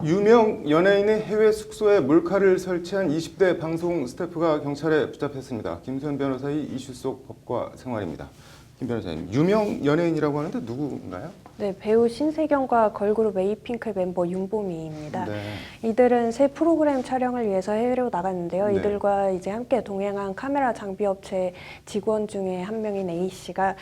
유명 연예인의 해외 숙소에 몰카를 설치한 20대 방송 스태프가 경찰에 붙잡혔습니다. 김소연 변호사의 이슈 속 법과 생활입니다. 김 변호사님, 유명 연예인이라고 하는데 누구인가요? 네, 배우 신세경과 걸그룹 에이핑크 멤버 윤보미입니다. 네. 이들은 새 프로그램 촬영을 위해서 해외로 나갔는데요. 네. 이들과 이제 함께 동행한 카메라 장비 업체 직원 중에 한 명인 A 씨가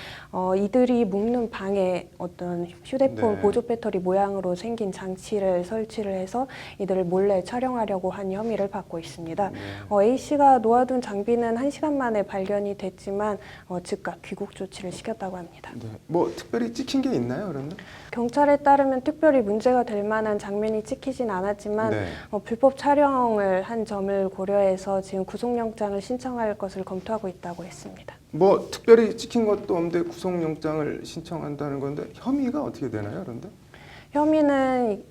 이들이 묵는 방에 어떤 휴대폰 네. 보조 배터리 모양으로 생긴 장치를 설치를 해서 이들을 몰래 촬영하려고 한 혐의를 받고 있습니다. 네. A 씨가 놓아둔 장비는 1시간 만에 발견이 됐지만 즉각 귀국 조치를 시켰다고 합니다. 네. 뭐 특별히 찍힌 게 있나요, 그러면? 경찰에 따르면 특별히 문제가 될 만한 장면이 찍히진 않았지만 네. 불법 촬영을 한 점을 고려해서 지금 구속영장을 신청할 것을 검토하고 있다고 했습니다. 뭐 특별히 찍힌 것도 없는데 구속영장을 신청한다는 건데 혐의가 어떻게 되나요, 그런데? 혐의는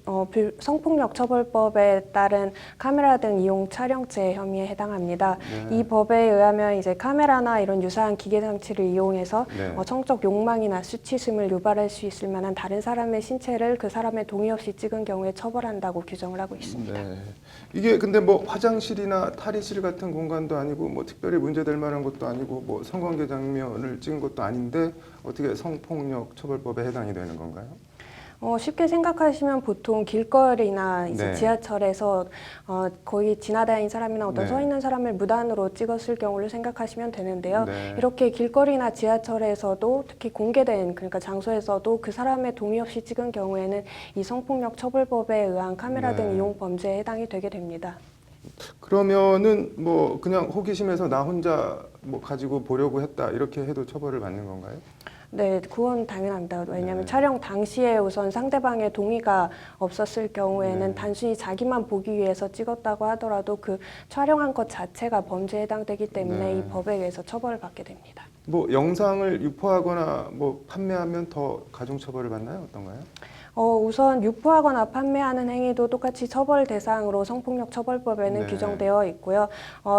성폭력 처벌법에 따른 카메라 등 이용 촬영죄 혐의에 해당합니다. 네. 이 법에 의하면 이제 카메라나 이런 유사한 기계 장치를 이용해서 네. 성적 욕망이나 수치심을 유발할 수 있을 만한 다른 사람의 신체를 그 사람의 동의 없이 찍은 경우에 처벌한다고 규정을 하고 있습니다. 네. 이게 근데 뭐 화장실이나 탈의실 같은 공간도 아니고 뭐 특별히 문제될 만한 것도 아니고 뭐 성관계 장면을 찍은 것도 아닌데 어떻게 성폭력 처벌법에 해당이 되는 건가요? 쉽게 생각하시면 보통 길거리나 이제 네. 지하철에서 거의 지나다니는 사람이나 어떤 네. 서 있는 사람을 무단으로 찍었을 경우를 생각하시면 되는데요. 네. 이렇게 길거리나 지하철에서도 특히 공개된 그러니까 장소에서도 그 사람의 동의 없이 찍은 경우에는 이 성폭력 처벌법에 의한 카메라 네. 등 이용 범죄에 해당이 되게 됩니다. 그러면은 뭐 그냥 호기심에서 나 혼자 뭐 가지고 보려고 했다 이렇게 해도 처벌을 받는 건가요? 네, 그건 당연합니다. 왜냐하면 네. 촬영 당시에 우선 상대방의 동의가 없었을 경우에는 네. 단순히 자기만 보기 위해서 찍었다고 하더라도 그 촬영한 것 자체가 범죄에 해당되기 때문에 네. 이 법에 의해서 처벌을 받게 됩니다. 뭐 영상을 유포하거나 뭐 판매하면 더 가중처벌을 받나요? 어떤가요? 우선 유포하거나 판매하는 행위도 똑같이 처벌 대상으로 성폭력 처벌법에는 네. 규정되어 있고요.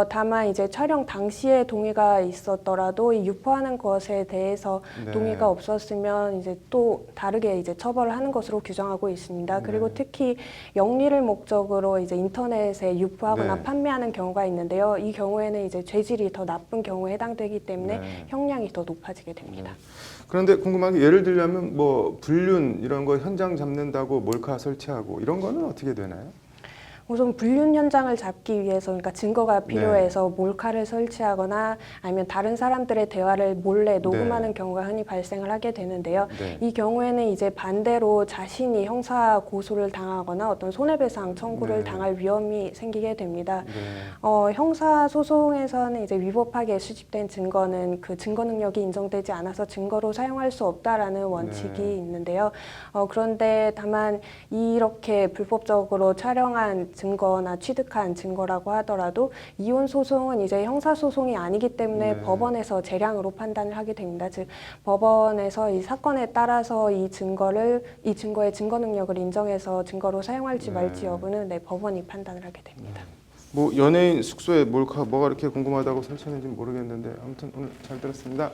다만 이제 촬영 당시에 동의가 있었더라도 이 유포하는 것에 대해서 네. 동의가 없었으면 이제 또 다르게 이제 처벌을 하는 것으로 규정하고 있습니다. 그리고 네. 특히 영리를 목적으로 이제 인터넷에 유포하거나 네. 판매하는 경우가 있는데요. 이 경우에는 이제 죄질이 더 나쁜 경우에 해당되기 때문에 네. 형량이 더 높아지게 됩니다. 그런데 궁금한 게 예를 들자면 뭐 불륜 이런 거 현장 잡는다고 몰카 설치하고 이런 거는 어떻게 되나요? 우선 불륜 현장을 잡기 위해서 그러니까 증거가 필요해서 몰카를 설치하거나 아니면 다른 사람들의 대화를 몰래 녹음하는 경우가 흔히 발생을 하게 되는데요. 네. 이 경우에는 이제 반대로 자신이 형사 고소를 당하거나 어떤 손해배상 청구를 네. 당할 위험이 생기게 됩니다. 네. 형사 소송에서는 이제 위법하게 수집된 증거는 그 증거 능력이 인정되지 않아서 증거로 사용할 수 없다라는 원칙이 네. 있는데요. 그런데 다만 이렇게 불법적으로 촬영한 증거나 취득한 증거라고 하더라도 이혼 소송은 이제 형사 소송이 아니기 때문에 네. 법원에서 재량으로 판단을 하게 됩니다. 즉 법원에서 이 사건에 따라서 이 증거의 증거 능력을 인정해서 증거로 사용할지 네. 말지 여부는 법원이 판단을 하게 됩니다. 뭐 연예인 숙소에 몰카 뭐가 이렇게 궁금하다고 설치했는지 모르겠는데 아무튼 오늘 잘 들었습니다.